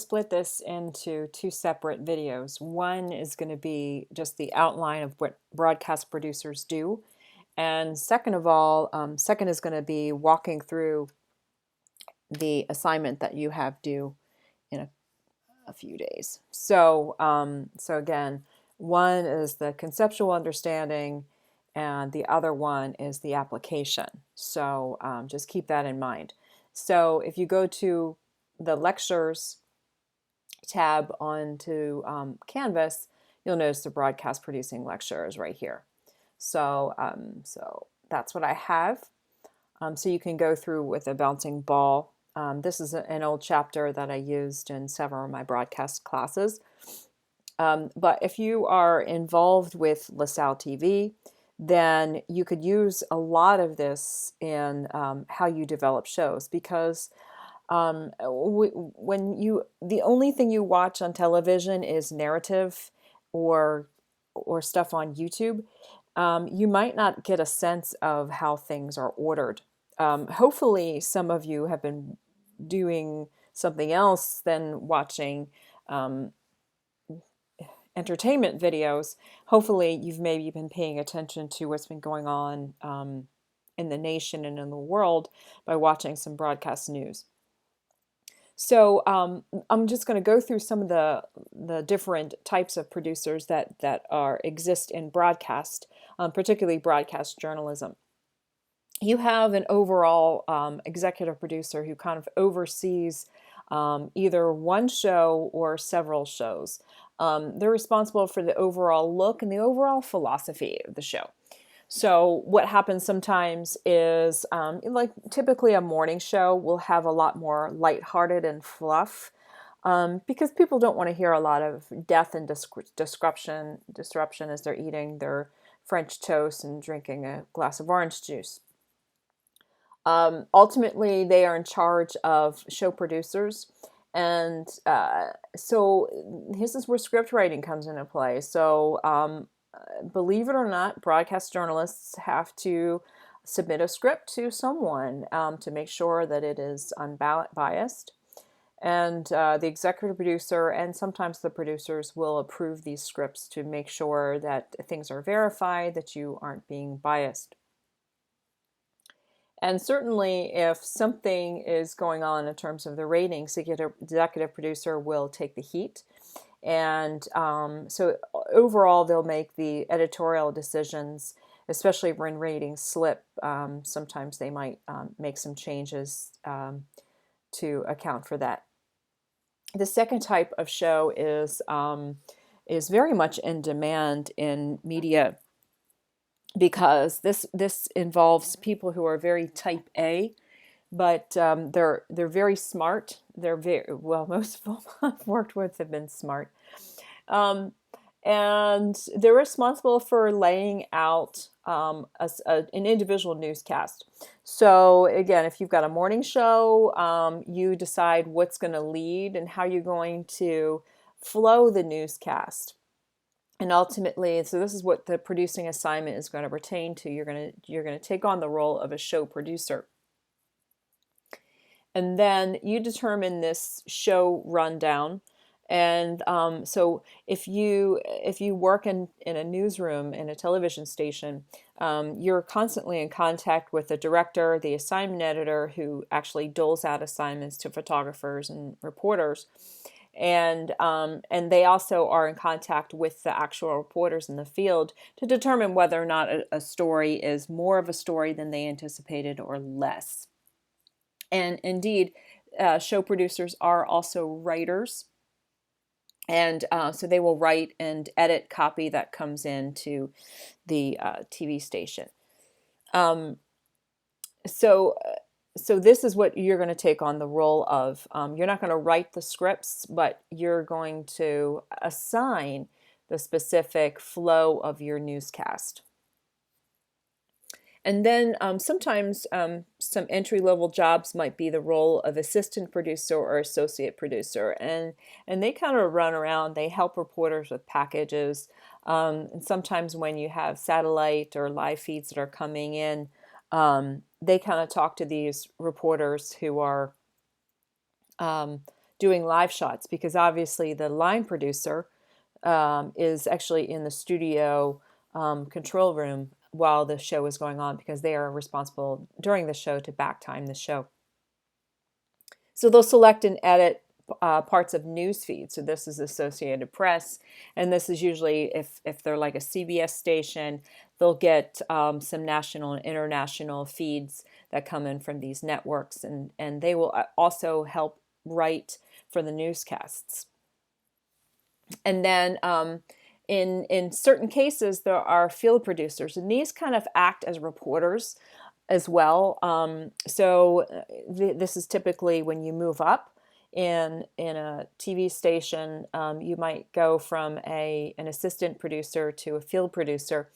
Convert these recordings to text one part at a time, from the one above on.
split this into two separate videos. One is going to be just the outline of what broadcast producers do. And second of all, second is going to be walking through the assignment that you have due in a few days. So again, one is the conceptual understanding, and the other one is the application. So just keep that in mind. So if you go to the lectures tab onto Canvas, you'll notice the broadcast producing lecture is right here. So that's what I have. So you can go through with a bouncing ball. This is an old chapter that I used in several of my broadcast classes. But if you are involved with LaSalle TV, then you could use a lot of this in how you develop shows, because the only thing you watch on television is narrative or stuff on YouTube, you might not get a sense of how things are ordered. Hopefully, some of you have been doing something else than watching entertainment videos. Hopefully, you've maybe been paying attention to what's been going on in the nation and in the world by watching some broadcast news. So I'm just going to go through some of the different types of producers that exist in broadcast, particularly broadcast journalism. You have an overall executive producer who kind of oversees either one show or several shows. They're responsible for the overall look and the overall philosophy of the show. So what happens sometimes is, like typically a morning show will have a lot more lighthearted and fluff, because people don't want to hear a lot of death and disruption as they're eating their French toast and drinking a glass of orange juice. Ultimately, they are in charge of show producers. And so this is where script writing comes into play. So believe it or not, broadcast journalists have to submit a script to someone to make sure that it is unbiased. And the executive producer and sometimes the producers will approve these scripts to make sure that things are verified, that you aren't being biased. And certainly, if something is going on in terms of the ratings, the executive producer will take the heat. And so overall, they'll make the editorial decisions, especially when ratings slip. Sometimes they might make some changes to account for that. The second type of show is very much in demand in media, because this involves people who are very type A, but they're very smart. They're very well. Most of them I've worked with have been smart, and they're responsible for laying out an individual newscast. So again, if you've got a morning show, you decide what's going to lead and how you're going to flow the newscast. And ultimately, so this is what the producing assignment is going to pertain to. You're going to take on the role of a show producer. And then you determine this show rundown. And so if you work in a newsroom in a television station, you're constantly in contact with the director, the assignment editor, who actually doles out assignments to photographers and reporters. And they also are in contact with the actual reporters in the field to determine whether or not a story is more of a story than they anticipated or less. And indeed, show producers are also writers. And so they will write and edit copy that comes into the TV station. So this is what you're going to take on the role of. You're not going to write the scripts, but you're going to assign the specific flow of your newscast. And then sometimes some entry-level jobs might be the role of assistant producer or associate producer. And they kind of run around. They help reporters with packages. And sometimes when you have satellite or live feeds that are coming in, they kind of talk to these reporters who are doing live shots, because obviously the line producer is actually in the studio control room while the show is going on, because they are responsible during the show to back time the show. So they'll select and edit parts of news feeds. So this is Associated Press, and this is usually if they're like a CBS station, they'll get some national and international feeds that come in from these networks, and they will also help write for the newscasts. And then in certain cases, there are field producers, and these kind of act as reporters as well. This is typically when you move up in a TV station, you might go from an assistant producer to a field producer,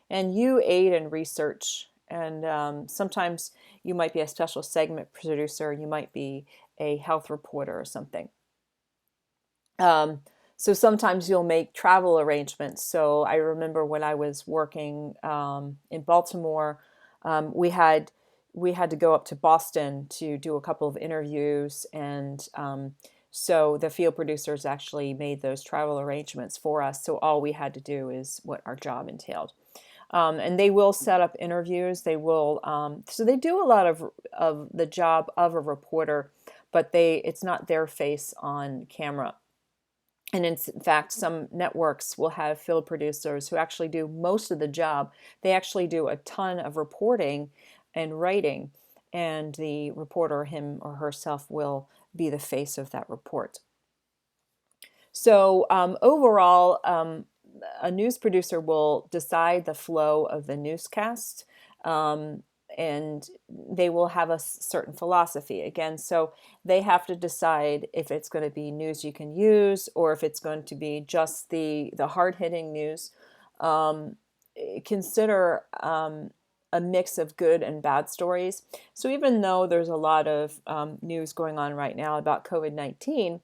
and you aid in research. And sometimes you might be a special segment producer, you might be a health reporter or something. So sometimes you'll make travel arrangements. So I remember when I was working in Baltimore, we had to go up to Boston to do a couple of interviews, and so the field producers actually made those travel arrangements for us. So all we had to do is what our job entailed. And they will set up interviews. They will, so they do a lot of the job of a reporter, but it's not their face on camera. And in fact, some networks will have field producers who actually do most of the job. They actually do a ton of reporting and writing, and the reporter, him or herself, will be the face of that report. So overall, a news producer will decide the flow of the newscast, and they will have a certain philosophy. Again, so they have to decide if it's going to be news you can use, or if it's going to be just the hard-hitting news. Consider a mix of good and bad stories. So even though there's a lot of news going on right now about COVID-19,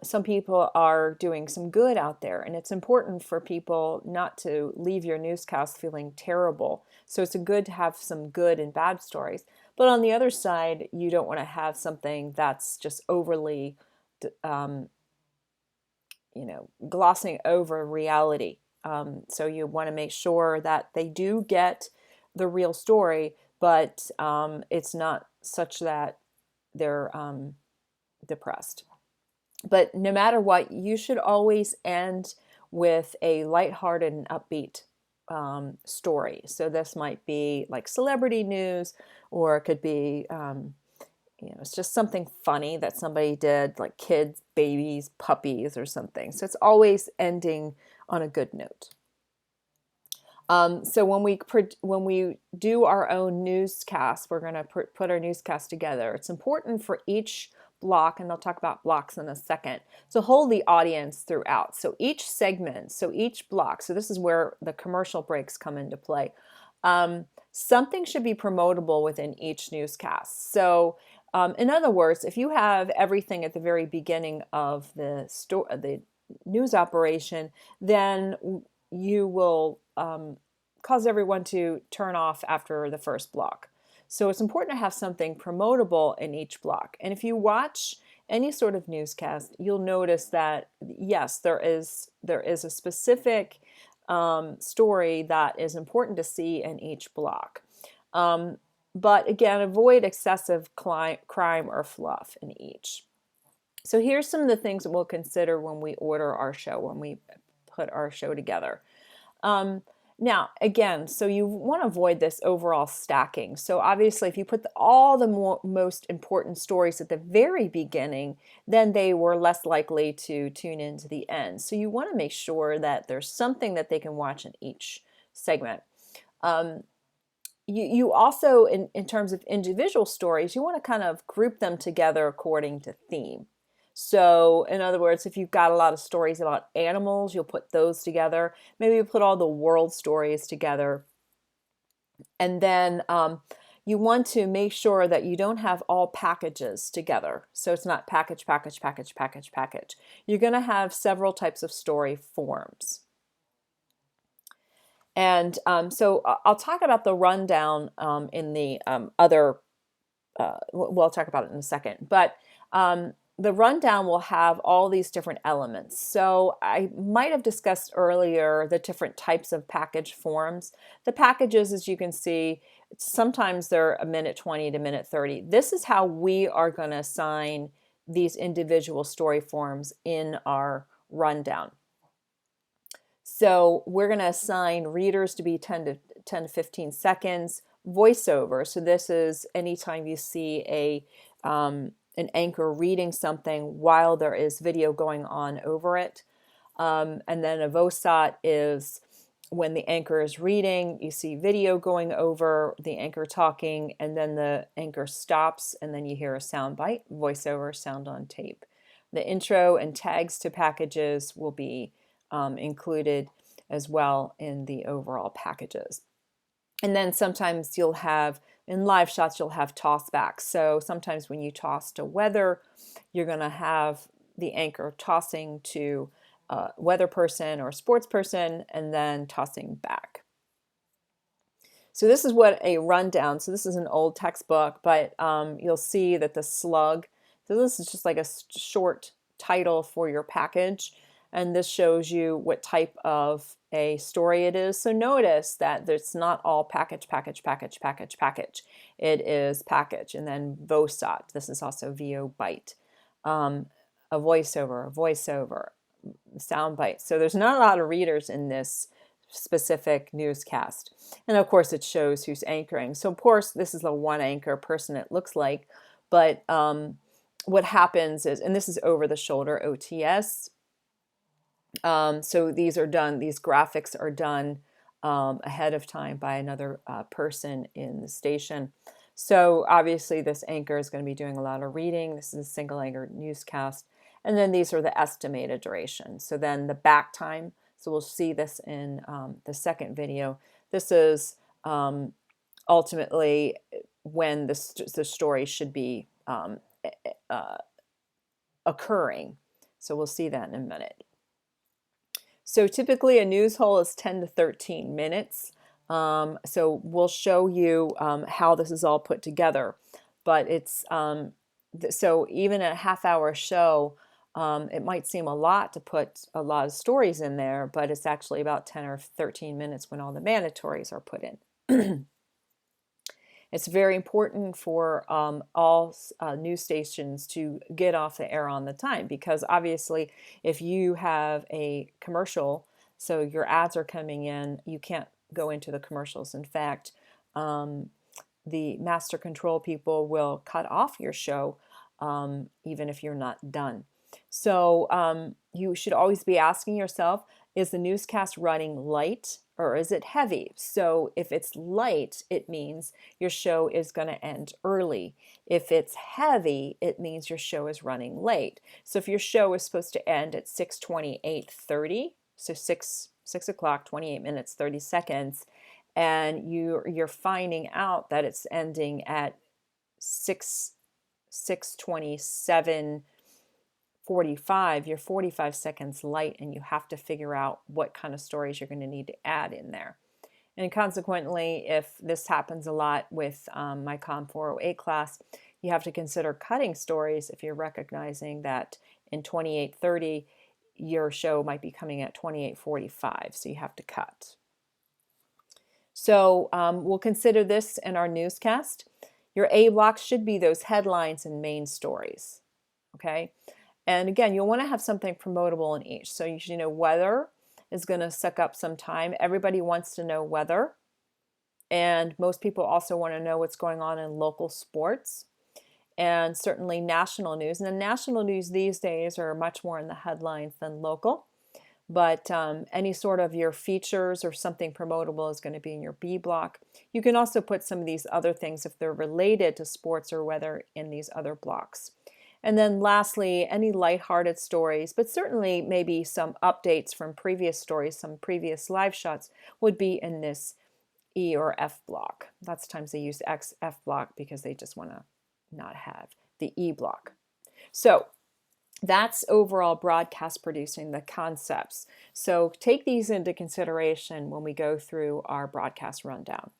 some people are doing some good out there, and it's important for people not to leave your newscast feeling terrible. So it's good to have some good and bad stories. But on the other side, you don't want to have something that's just overly, glossing over reality. So you want to make sure that they do get the real story, but it's not such that they're depressed. But no matter what, you should always end with a lighthearted and upbeat story. So this might be like celebrity news, or it could be, it's just something funny that somebody did, like kids, babies, puppies, or something. So it's always ending on a good note. So when we do our own newscast, we're going to put our newscast together. It's important for each block, and I'll talk about blocks in a second, to hold the audience throughout. So each segment, so each block, so this is where the commercial breaks come into play. Something should be promotable within each newscast. So in other words, if you have everything at the very beginning of the news operation, then you will cause everyone to turn off after the first block. So it's important to have something promotable in each block. And if you watch any sort of newscast, you'll notice that, yes, there is a specific story that is important to see in each block. But again, avoid excessive crime or fluff in each. So here's some of the things that we'll consider when we order our show, when we put our show together. Now, again, so you want to avoid this overall stacking. So obviously, if you put all the most important stories at the very beginning, then they were less likely to tune into the end. So you want to make sure that there's something that they can watch in each segment. You also, in terms of individual stories, you want to kind of group them together according to theme. So in other words, if you've got a lot of stories about animals, you'll put those together. Maybe you put all the world stories together. And then you want to make sure that you don't have all packages together. So it's not package, package, package, package, package. You're going to have several types of story forms. And so I'll talk about the rundown in the other, we'll talk about it in a second. But the rundown will have all these different elements. So I might have discussed earlier the different types of package forms. The packages, as you can see, sometimes they're a minute 20 to minute 30. This is how we are going to assign these individual story forms in our rundown. So we're going to assign readers to be 10 to 15 seconds, voiceover. So this is anytime you see an anchor reading something while there is video going on over it. And then a VOSOT is when the anchor is reading, you see video going over the anchor talking, and then the anchor stops, and then you hear a sound bite, voiceover, sound on tape. The intro and tags to packages will be included as well in the overall packages. And then sometimes you'll have, in live shots, you'll have toss backs. So sometimes when you toss to weather, you're going to have the anchor tossing to a weather person or sports person and then tossing back. So this is what a rundown, so this is an old textbook, but you'll see that the slug, so this is just like a short title for your package. And this shows you what type of a story it is. So notice that it's not all package, package, package, package, package. It is package. And then VOSOT. This is also VO bite. A voiceover, sound bite. So there's not a lot of readers in this specific newscast. And of course it shows who's anchoring. So of course this is a one anchor person it looks like. But what happens is, and this is over the shoulder OTS. So these graphics are done ahead of time by another person in the station. So obviously this anchor is going to be doing a lot of reading. This is a single anchor newscast. And then these are the estimated duration. So then the back time, so we'll see this in the second video. This is ultimately when the story should be occurring. So we'll see that in a minute. So typically a news hole is 10 to 13 minutes. So we'll show you how this is all put together. But it's, so even a half-hour show, it might seem a lot to put a lot of stories in there, but it's actually about 10 or 13 minutes when all the mandatories are put in. It's very important for all news stations to get off the air on the time, because obviously if you have a commercial, so your ads are coming in, you can't go into the commercials. In fact, the master control people will cut off your show even if you're not done. So you should always be asking yourself, is the newscast running light or is it heavy? So if it's light, it means your show is going to end early. If it's heavy, it means your show is running late. So if your show is supposed to end at 6:20, 8:30, so 6 o'clock, 28 minutes, 30 seconds, and you're finding out that it's ending at 6:27, 45, you're 45 seconds light, and you have to figure out what kind of stories you're going to need to add in there. And consequently, if this happens a lot with my Com 408 class, you have to consider cutting stories if you're recognizing that in 28:30 your show might be coming at 28:45, so you have to cut. So we'll consider this in our newscast. Your A blocks should be those headlines and main stories, okay? And again, you'll want to have something promotable in each. So you should know weather is going to suck up some time. Everybody wants to know weather. And most people also want to know what's going on in local sports and certainly national news. And the national news these days are much more in the headlines than local. But any sort of your features or something promotable is going to be in your B block. You can also put some of these other things if they're related to sports or weather in these other blocks. And then lastly, any lighthearted stories, but certainly maybe some updates from previous stories, some previous live shots would be in this E or F block. Lots of times they use F block because they just want to not have the E block. So that's overall broadcast producing, the concepts. So take these into consideration when we go through our broadcast rundown.